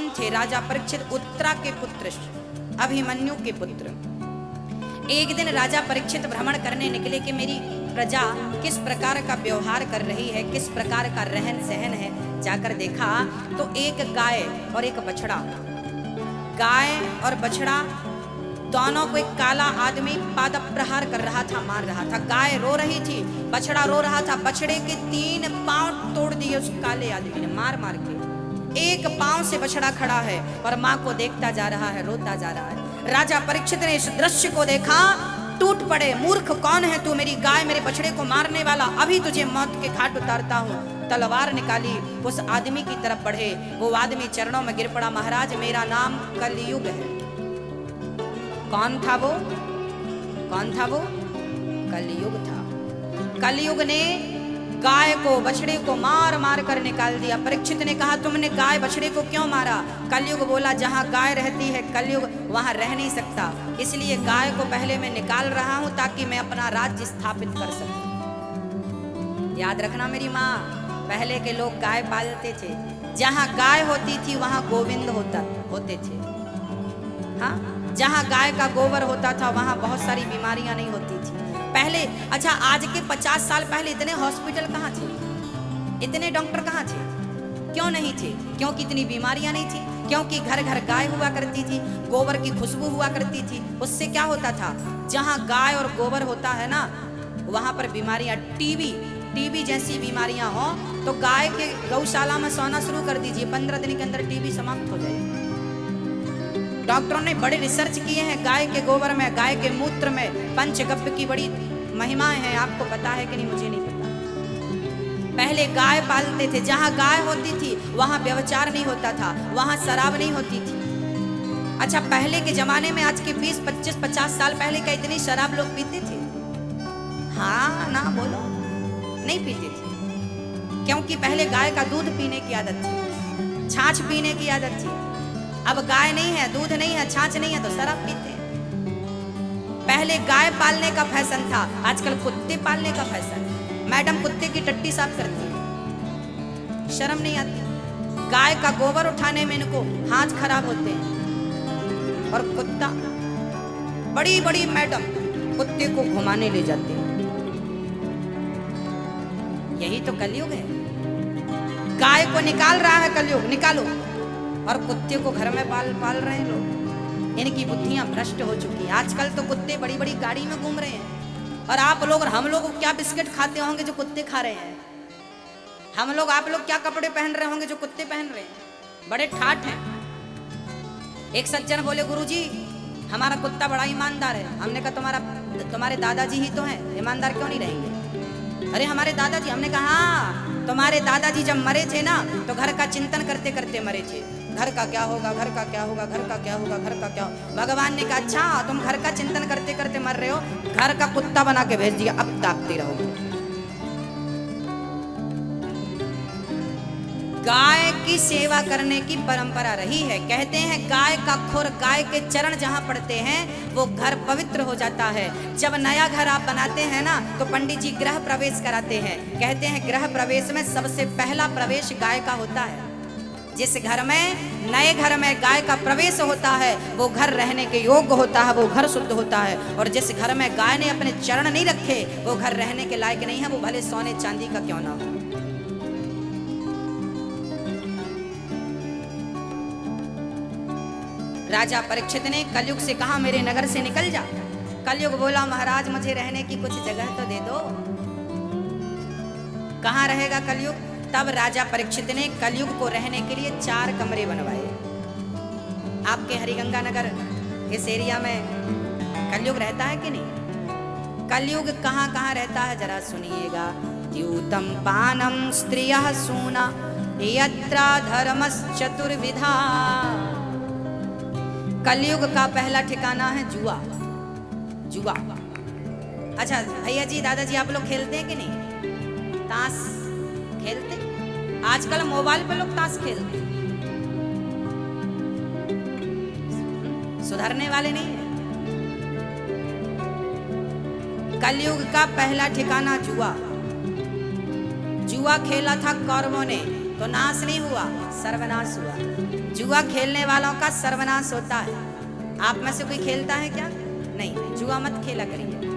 कौन थे? राजा परीक्षित उत्तरा के पुत्र, अभिमन्यु के पुत्र। एक दिन राजा परीक्षित भ्रमण करने निकले कि मेरी प्रजा किस प्रकार का व्यवहार कर रही है, किस प्रकार का रहन सहन है। जाकर देखा तो एक गाय और एक बछड़ा, गाय और बछड़ा दोनों को एक काला आदमी पाद प्रहार कर रहा था, मार रहा था। गाय रो रही थी, बछड़ा रो रहा था। बछड़े के 3 पांव तोड़ दिए उस काले आदमी ने, मार मार के। एक पांव से बछड़ा खड़ा है और माँ को देखता जा रहा है, रोता जा रहा है। राजा परीक्षित ने इस दृश्य को देखा, टूट पड़े। मूर्ख कौन है तू, मेरी गाय मेरे बछड़े को मारने वाला, अभी तुझे मौत के घाट उतारता हूँ। तलवार निकाली, उस आदमी की तरफ बढ़े। वो आदमी चरणों में गिर पड़ा, महाराज मेरा नाम कलयुग है। कौन था वो? कौन था वो? कलयुग था। कलयुग ने गाय को बछड़े को मार मार कर निकाल दिया। परीक्षित ने कहा तुमने गाय बछड़े को क्यों मारा? कलयुग बोला जहां गाय रहती है कलयुग वहां रह नहीं सकता, इसलिए गाय को पहले मैं निकाल रहा हूं ताकि मैं अपना राज्य स्थापित कर सकूं। याद रखना मेरी माँ, पहले के लोग गाय पालते थे, जहां गाय होती थी वहां गोविंद होते थे। हाँ, जहां गाय का गोबर होता था वहां बहुत सारी बीमारियां नहीं होती थी पहले। अच्छा, आज के 50 साल पहले इतने हॉस्पिटल कहाँ थे, इतने डॉक्टर कहाँ थे? क्यों नहीं थे? क्योंकि इतनी बीमारियां नहीं थी, क्योंकि घर घर गाय हुआ करती थी, गोबर की खुशबू हुआ करती थी। उससे क्या होता था, जहां गाय और गोबर होता है ना वहां पर बीमारियां, टीबी जैसी बीमारियां हो तो गाय के गौशाला में सोना शुरू कर दीजिए, 15 दिन के अंदर टीबी समाप्त हो जाएगी। डॉक्टरों ने बड़े रिसर्च किए हैं गाय के गोबर में, गाय के मूत्र में पंचगव्य की बड़ी महिमाएं हैं। आपको पता है कि नहीं, मुझे नहीं पता। पहले गाय पालते थे, जहां गाय होती थी वहां व्यभिचार नहीं होता था, वहां शराब नहीं होती थी। अच्छा, पहले के जमाने में, आज के 20, 25, 50 साल पहले क्या इतनी शराब लोग पीते थे? हाँ ना बोलो, नहीं पीते थे, क्योंकि पहले गाय का दूध पीने की आदत थी, छाछ पीने की आदत थी। अब गाय नहीं है, दूध नहीं है, छाछ नहीं है तो शराब पीते हैं। पहले गाय पालने का फैशन था, आजकल कुत्ते पालने का फैशन है। मैडम कुत्ते की टट्टी साफ करती है, शर्म नहीं आती? गाय का गोबर उठाने में इनको हाथ खराब होते हैं, और कुत्ता, बड़ी बड़ी मैडम कुत्ते को घुमाने ले जाते हैं। यही तो कलयुग है। गाय को निकाल रहा है कलयुग, निकालो, और कुत्ते को घर में पाल रहे हैं लोग। इनकी बुद्धियां भ्रष्ट हो चुकी हैं। आजकल तो कुत्ते बड़ी बड़ी गाड़ी में घूम रहे हैं, और आप लोग और हम लोग क्या बिस्किट खाते होंगे जो कुत्ते खा रहे हैं? हम लोग, आप लोग क्या कपड़े पहन रहे होंगे जो कुत्ते पहन रहे हैं? बड़े ठाठ हैं। एक सज्जन बोले गुरुजी हमारा कुत्ता बड़ा ईमानदार है। हमने कहा तुम्हारे दादाजी ही तो हैं, ईमानदार क्यों नहीं रहेंगे? अरे हमारे दादाजी। हमने कहा हाँ, तुम्हारे दादाजी जब मरे थे ना तो घर का चिंतन करते करते मरे थे। घर का क्या होगा, घर का क्या होगा, घर का क्या होगा, घर का क्या होगा। भगवान ने कहा अच्छा तुम घर का चिंतन करते करते मर रहे हो, घर का कुत्ता बना के भेज दिया, अब ताकते रहोगे। गाय की सेवा करने की परंपरा रही है। कहते हैं गाय का खुर, गाय के चरण जहां पड़ते हैं वो घर पवित्र हो जाता है। जब नया घर आप बनाते हैं ना तो पंडित जी गृह प्रवेश कराते हैं। कहते हैं गृह प्रवेश में सबसे पहला प्रवेश गाय का होता है। जिस घर में, नए घर में गाय का प्रवेश होता है वो घर रहने के योग्य होता है, वो घर शुद्ध होता है। और जिस घर में गाय ने अपने चरण नहीं रखे वो घर रहने के लायक नहीं है, वो भले सोने चांदी का क्यों ना हो। राजा परीक्षित ने कलयुग से कहा मेरे नगर से निकल जा। कलयुग बोला महाराज मुझे रहने की कुछ जगह तो दे दो। कहाँ रहेगा कलयुग? तब राजा परीक्षित ने कलयुग को रहने के लिए 4 कमरे बनवाए। आपके हरिगंगा नगर इस एरिया में कलयुग रहता है कि नहीं? कलयुग कहाँ कहाँ रहता है जरा सुनिएगा। द्यूतम पानम स्त्रियः सूना यत्रा धर्मश्चतुर्विधा। कलयुग का पहला ठिकाना है जुआ। जुआ। अच्छा भैया जी, दादाजी, आप लोग खेलते हैं कि नहीं? ताश खेलते? आजकल मोबाइल पे लोग ताश खेलते हैं, सुधरने वाले नहीं है। कलयुग का पहला ठिकाना जुआ। जुआ खेला था कौरवों ने तो नाश नहीं हुआ, सर्वनाश हुआ। जुआ खेलने वालों का सर्वनाश होता है। आप में से कोई खेलता है क्या? नहीं, जुआ मत खेला करिए।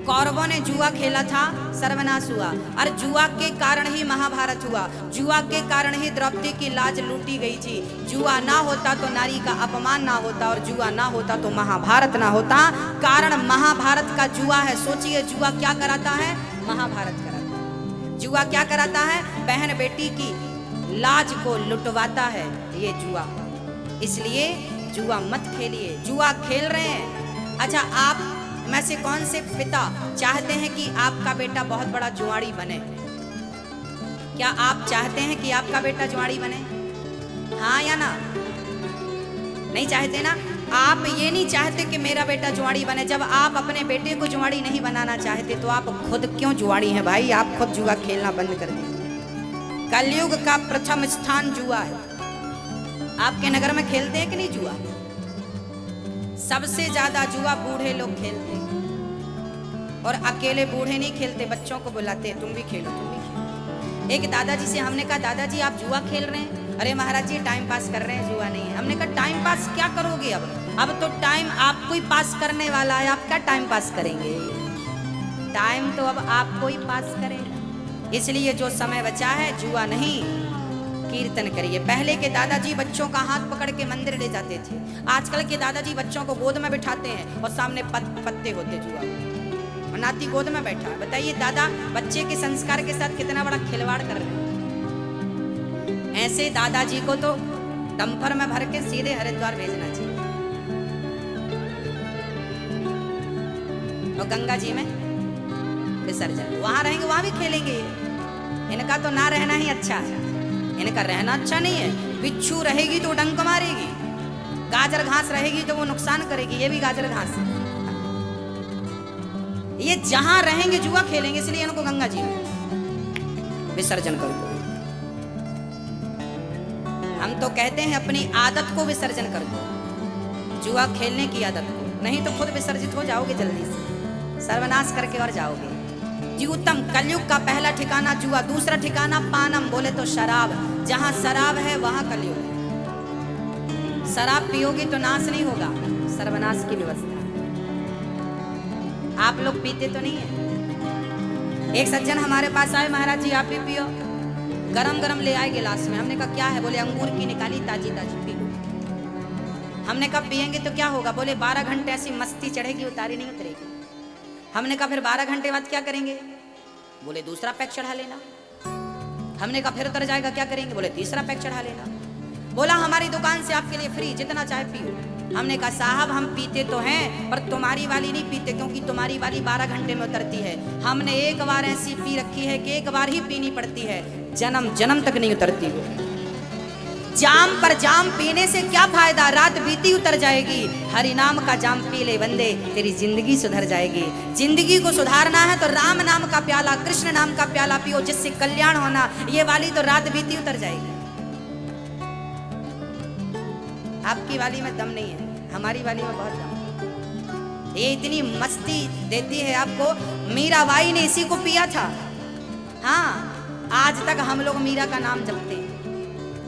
कौरवों ने जुआ खेला था, सर्वनाश हुआ। और जुआ के कारण ही महाभारत हुआ, जुआ के कारण ही द्रौपदी की लाज लूटी गई थी। जुआ ना होता तो नारी का अपमान ना होता, और जुआ ना होता तो महाभारत ना होता। कारण महाभारत का जुआ है। सोचिए, जुआ क्या कराता है? महाभारत कराता है। जुआ क्या कराता है? बहन बेटी की लाज को लुटवाता है ये जुआ। इसलिए जुआ मत खेलिए। जुआ खेल रहे हैं, अच्छा, आप में से कौन से पिता चाहते हैं कि आपका बेटा बहुत बड़ा जुआड़ी बने? क्या आप चाहते हैं कि आपका बेटा जुआड़ी बने? हाँ या ना? नहीं चाहते ना? आप ये नहीं चाहते कि मेरा बेटा जुआड़ी बने। जब आप अपने बेटे को जुआड़ी नहीं बनाना चाहते तो आप खुद क्यों जुआड़ी हैं भाई? आप खुद जुआ खेलना बंद कर दीजिए। कलयुग का प्रथम स्थान जुआ है। आपके नगर में खेलते हैं कि नहीं जुआ? सबसे ज्यादा जुआ बूढ़े लोग खेलते हैं, और अकेले बूढ़े नहीं खेलते, बच्चों को बुलाते हैं, तुम भी खेलो, तुम भी खेलो। एक दादाजी से हमने कहा, दादाजी आप जुआ खेल रहे हैं? अरे महाराज जी टाइम पास कर रहे हैं, जुआ नहीं है। हमने कहा टाइम पास क्या करोगे? अब तो टाइम आपको ही पास करने वाला है, आप क्या टाइम पास करेंगे? टाइम तो अब आपको ही पास करेगा। इसलिए जो समय बचा है जुआ नहीं, कीर्तन करिए। पहले के दादाजी बच्चों का हाथ पकड़ के मंदिर ले जाते थे। आजकल के दादाजी बच्चों को गोद में बिठाते हैं और सामने पत्ते होते जुआ, और नाती गोद में बैठा है। बताइए दादा बच्चे के संस्कार के साथ कितना बड़ा खिलवाड़ कर रहे हैं। ऐसे दादाजी को तो डंपर में भर के सीधे हरिद्वार भेजना चाहिए, और गंगा जी में विसर्जन। वहां रहेंगे, वहां भी खेलेंगे। इनका तो ना रहना ही अच्छा है। इनका रहना अच्छा नहीं है। बिच्छू रहेगी तो डंक मारेगी, गाजर घास रहेगी तो वो नुकसान करेगी। ये भी गाजर घास है। ये जहां रहेंगे जुआ खेलेंगे, इसलिए इनको गंगा जी में विसर्जन कर दो। हम तो कहते हैं अपनी आदत को विसर्जन कर दो, जुआ खेलने की आदत को। नहीं तो खुद विसर्जित हो जाओगे, जल्दी से सर्वनाश करके और जाओगे। जी उत्तम, कलयुग का पहला ठिकाना जुआ, दूसरा ठिकाना पानम, बोले तो शराब। जहां शराब है वहां कलयुग है। शराब पियोगे तो नाश नहीं होगा, सर्वनाश की व्यवस्था। आप लोग पीते तो नहीं है? एक सज्जन हमारे पास आए, महाराज जी आप भी पियो। गरम गरम ले आए गिलास में। हमने कहा क्या है? बोले अंगूर की निकाली, ताजी ताजी पी लो। हमने कहा पियेंगे तो क्या होगा? बोले 12 घंटे ऐसी मस्ती चढ़ेगी, उतारी नहीं उतरेगी। हमने कहा फिर 12 घंटे बाद क्या करेंगे? बोले दूसरा पैक चढ़ा लेना। हमने कहा फिर उतर जाएगा, क्या करेंगे? बोले तीसरा पैक चढ़ा लेना। बोला हमारी दुकान से आपके लिए फ्री, जितना चाहे पियो। हमने कहा साहब हम पीते तो हैं, पर तुम्हारी वाली नहीं पीते, क्योंकि तुम्हारी वाली 12 घंटे में उतरती है। हमने एक बार ऐसी पी रखी है कि एक बार ही पीनी पड़ती है, जन्म जन्म तक नहीं उतरती वो। जाम पर जाम पीने से क्या फायदा? रात बीती उतर जाएगी। हरि नाम का जाम पी ले बंदे, तेरी जिंदगी सुधर जाएगी। जिंदगी को सुधारना है तो राम नाम का प्याला, कृष्ण नाम का प्याला पियो, जिससे कल्याण होना। ये वाली तो रात बीती उतर जाएगी। आपकी वाली में दम नहीं है, हमारी वाली में बहुत दम। ये इतनी मस्ती देती है आपको। मीराबाई ने इसी को पिया था। हाँ, आज तक हम लोग मीरा का नाम जपते हैं।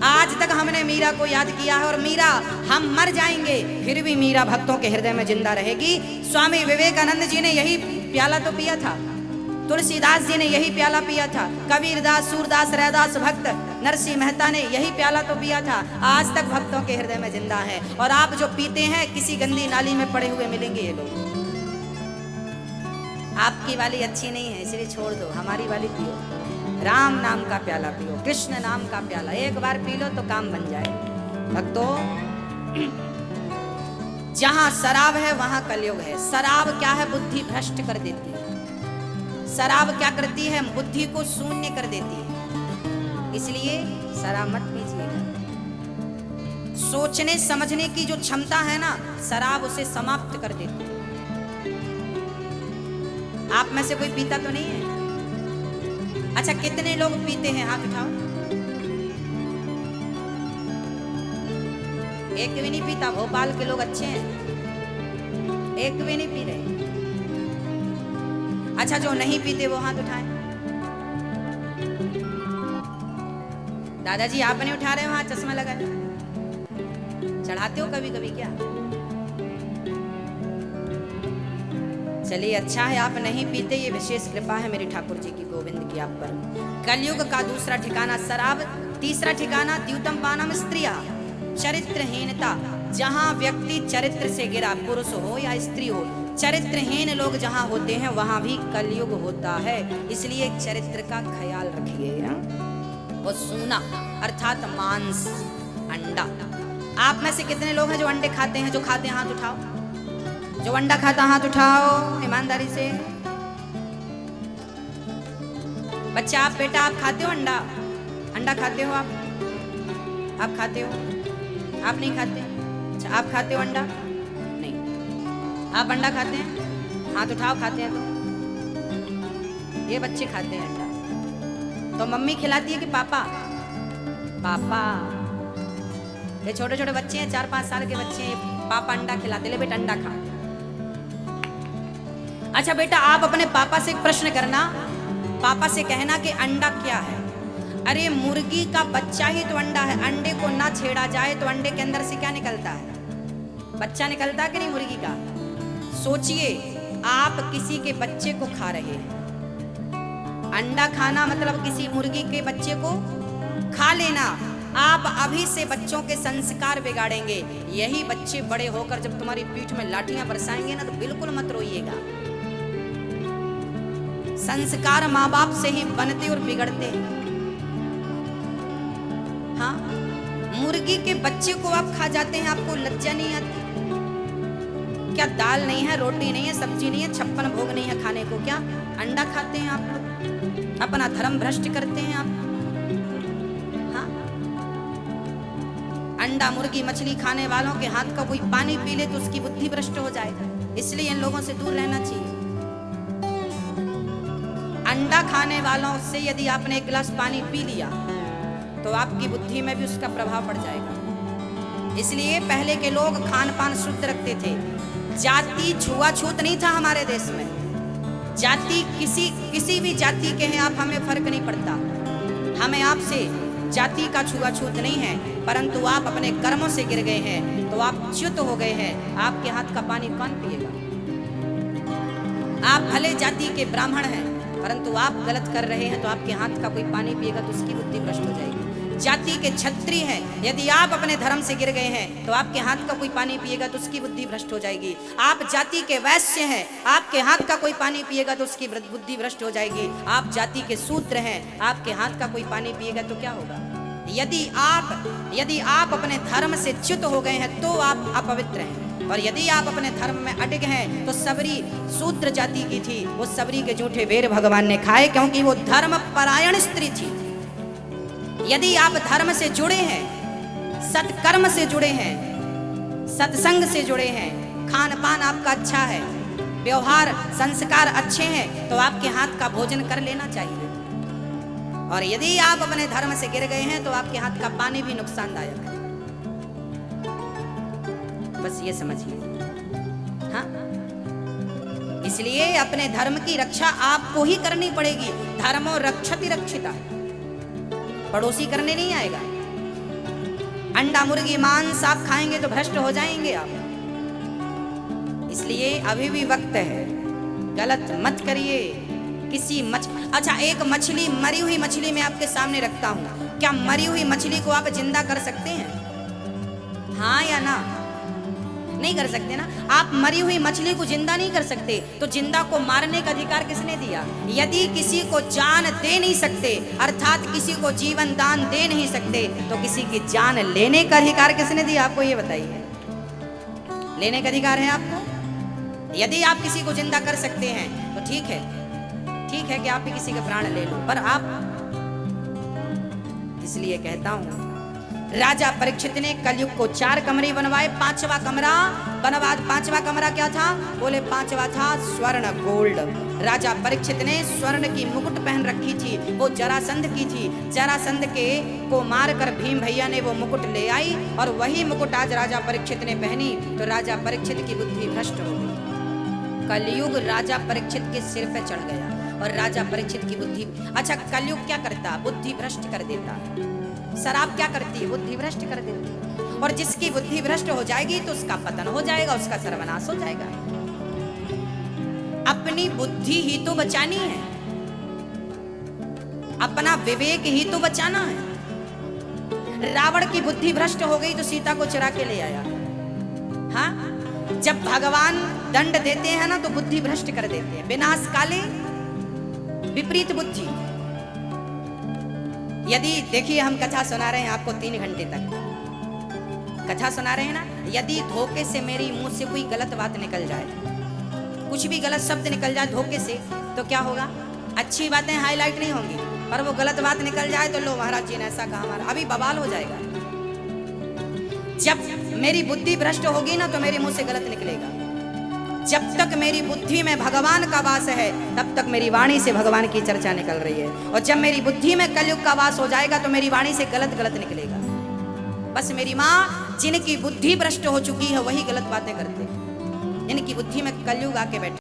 आज तक हमने मीरा को याद किया है, और मीरा, हम मर जाएंगे फिर भी मीरा भक्तों के हृदय में जिंदा रहेगी। स्वामी विवेकानंद जी ने यही प्याला तो पिया था, तुलसीदास जी ने यही प्याला पिया था, कबीरदास, सूरदास, रैदास भक्त, नरसिंह मेहता ने यही प्याला तो पिया था। आज तक भक्तों के हृदय में जिंदा है। और आप जो पीते हैं किसी गंदी नाली में पड़े हुए मिलेंगे ये लोग। आपकी वाली अच्छी नहीं है, इसलिए छोड़ दो, हमारी वाली पियो। राम नाम का प्याला पियो, कृष्ण नाम का प्याला एक बार पी लो तो काम बन जाए। भक्तों, जहां शराब है वहां कलयुग है। शराब क्या है? बुद्धि भ्रष्ट कर देती है। शराब क्या करती है? बुद्धि को शून्य कर देती है। इसलिए शराब मत पीजिएगा। सोचने समझने की जो क्षमता है ना, शराब उसे समाप्त कर देती है। आप में से कोई पीता तो नहीं है? अच्छा, कितने लोग पीते हैं? हाथ उठाओ। एक भी नहीं पीता। भोपाल के लोग अच्छे हैं, एक भी नहीं पी रहे। अच्छा, जो नहीं पीते वो हाथ उठाएं। दादाजी आप नहीं उठा रहे, वहां चश्मा लगाए। चढ़ाते हो कभी कभी क्या? चलिए अच्छा है आप नहीं पीते, ये विशेष कृपा है मेरी ठाकुर जी की, गोविंद की आप पर। कलयुग का दूसरा ठिकाना शराब, तीसरा ठिकाना द्यूतम पानम स्त्रिया, चरित्रहीनता। जहां व्यक्ति चरित्र से गिरा, पुरुष हो या स्त्री हो, चरित्रहीन लोग जहां होते हैं वहां भी कलयुग होता है। इसलिए चरित्र का ख्याल रखिए। और सूना अर्थात मांस, अंडा। आप में से कितने लोग हैं जो अंडे खाते हैं? जो खाते हैं हाथ उठाओ। जो अंडा खाता हाथ उठाओ ईमानदारी से। बच्चा आप, बेटा आप खाते हो अंडा? अंडा खाते हो आप? आप खाते हो? आप नहीं खाते? अच्छा आप खाते हो अंडा? नहीं। आप अंडा खाते हैं? हाथ उठाओ खाते हैं तो। ये बच्चे खाते हैं अंडा। तो मम्मी खिलाती है कि पापा? पापा। ये छोटे छोटे बच्चे हैं, 4-5 साल के बच्चे हैं, पापा अंडा खिलाते, ले बेटा अंडा खा। अच्छा बेटा आप अपने पापा से एक प्रश्न करना, पापा से कहना कि अंडा क्या है? अरे मुर्गी का बच्चा ही तो अंडा है, अंडे को ना छेड़ा जाए तो अंडे के अंदर से क्या निकलता है? बच्चा निकलता है कि नहीं मुर्गी का? सोचिए आप किसी के बच्चे को खा रहे हैं। अंडा खाना मतलब किसी मुर्गी के बच्चे को खा लेना। आप अभी से बच्चों के संस्कार बिगाड़ेंगे। यही बच्चे बड़े होकर जब तुम्हारी पीठ में लाठियां बरसाएंगे ना तो बिल्कुल मत रोइएगा। संस्कार माँ बाप से ही बनते और बिगड़ते हैं। हाँ, मुर्गी के बच्चे को आप खा जाते हैं, आपको लज्जा नहीं आती? क्या दाल नहीं है, रोटी नहीं है, सब्जी नहीं है, 56 भोग नहीं है खाने को? क्या अंडा खाते हैं आप लोग? अपना धर्म भ्रष्ट करते हैं आप। हाँ, अंडा मुर्गी मछली खाने वालों के हाथ का कोई पानी पी ले तो उसकी बुद्धि भ्रष्ट हो जाएगा। इसलिए इन लोगों से दूर रहना चाहिए। अंडा खाने वालों से यदि आपने एक गिलास पानी पी लिया तो आपकी बुद्धि में भी उसका प्रभाव पड़ जाएगा। इसलिए पहले के लोग खान पान शुद्ध रखते थे। जाति छुआछूत नहीं था हमारे देश में। जाति किसी भी जाति के हैं आप, हमें फर्क नहीं पड़ता। हमें आपसे जाति का छुआछूत नहीं है, परंतु आप अपने कर्मों से गिर गए हैं तो आप च्युत हो गए हैं। आपके हाथ का पानी कौन पिएगा? आप भले जाति के ब्राह्मण हैं परंतु आप गलत कर रहे हैं तो आपके हाथ का कोई पानी पिएगा तो उसकी बुद्धि भ्रष्ट हो जाएगी। जाति के क्षत्रिय हैं, यदि आप अपने धर्म से गिर गए हैं तो आपके हाथ का कोई पानी पिएगा तो उसकी बुद्धि भ्रष्ट हो जाएगी। आप जाति के वैश्य हैं, आपके हाथ का कोई पानी पिएगा तो उसकी बुद्धि भ्रष्ट हो जाएगी। आप जाति के शूद्र हैं, आपके हाथ का कोई पानी पिएगा तो क्या होगा? यदि आप अपने धर्म से च्युत हो गए हैं तो आप अपवित्र हैं, और यदि आप अपने धर्म में अटक हैं तो सबरी शूद्र जाति की थी, वो सबरी के जूठे बेर भगवान ने खाए क्योंकि वो धर्म परायण स्त्री थी। यदि आप धर्म से जुड़े हैं, सत्कर्म से जुड़े हैं, सत्संग से जुड़े हैं, खान पान आपका अच्छा है, व्यवहार संस्कार अच्छे हैं तो आपके हाथ का भोजन कर लेना चाहिए। और यदि आप अपने धर्म से गिर गए हैं तो आपके हाथ का पानी भी नुकसानदायक है। बस ये समझिए। हाँ, इसलिए अपने धर्म की रक्षा आपको ही करनी पड़ेगी। धर्मो रक्षति रक्षिता, पड़ोसी करने नहीं आएगा। अंडा मुर्गी मांस आप खाएंगे तो भ्रष्ट हो जाएंगे आप। इसलिए अभी भी वक्त है, गलत मत करिए। अच्छा एक मछली, मरी हुई मछली मैं आपके सामने रखता हूं, क्या मरी हुई मछली को आप जिंदा कर सकते हैं? हाँ या ना? नहीं कर सकते ना। आप मरी हुई मछली को जिंदा नहीं कर सकते तो जिंदा को मारने का अधिकार किसने दिया? यदि किसी को जान दे नहीं सकते, अर्थात किसी को जीवन दान दे नहीं सकते, तो किसी की जान लेने का अधिकार किसने दिया? आपको ये बताइए। लेने का अधिकार है आपको। यदि आप किसी को जिंदा कर सकते हैं तो ठीक है कि आप भी किसी के प्राण ले लो, पर आप, इसलिए कहता हूं राजा परीक्षित ने कलयुग को 4 कमरे बनवाए। 5वां कमरा बनवा, 5वां कमरा क्या था? बोले 5वां था स्वर्ण गोल्ड। राजा परीक्षित ने स्वर्ण की मुकुट पहन रखी थी, वो जरासंध की थी। जरासंध के को मारकर भीम भैया ने वो मुकुट ले आई और वही मुकुट आज राजा परीक्षित ने पहनी तो राजा परीक्षित की बुद्धि भ्रष्ट हो गई। कलयुग राजा परीक्षित के सिर पे चढ़ गया और राजा परीक्षित की बुद्धि। अच्छा कलयुग क्या करता? बुद्धि भ्रष्ट कर देता। शराब क्या करती है? बुद्धि भ्रष्ट कर देती है। और जिसकी बुद्धि भ्रष्ट हो जाएगी तो उसका पतन हो जाएगा, उसका सर्वनाश हो जाएगा। अपनी बुद्धि ही तो बचानी है, अपना विवेक ही तो बचाना है। रावण की बुद्धि भ्रष्ट हो गई तो सीता को चुरा के ले आया। हाँ, जब भगवान दंड देते हैं ना तो बुद्धि भ्रष्ट कर देते हैं। विनाश काले विपरीत बुद्धि। यदि देखिए, हम कथा सुना रहे हैं आपको 3 घंटे तक कथा सुना रहे हैं ना, यदि धोखे से मेरी मुंह से कोई गलत बात निकल जाए, कुछ भी गलत शब्द निकल जाए धोखे से, तो क्या होगा? अच्छी बातें हाईलाइट नहीं होंगी, पर वो गलत बात निकल जाए तो लो महाराज जी ने ऐसा कहा, हमारा अभी बवाल हो जाएगा। जब मेरी बुद्धि भ्रष्ट होगी ना तो मेरे मुंह से गलत निकलेगा। जब तक मेरी बुद्धि में भगवान का वास है तब तक मेरी वाणी से भगवान की चर्चा निकल रही है, और जब मेरी बुद्धि में कलयुग का वास हो जाएगा तो मेरी वाणी से गलत गलत निकलेगा। बस मेरी माँ जिनकी बुद्धि भ्रष्ट हो चुकी है वही गलत बातें करते हैं, इनकी बुद्धि में कलयुग आके बैठे।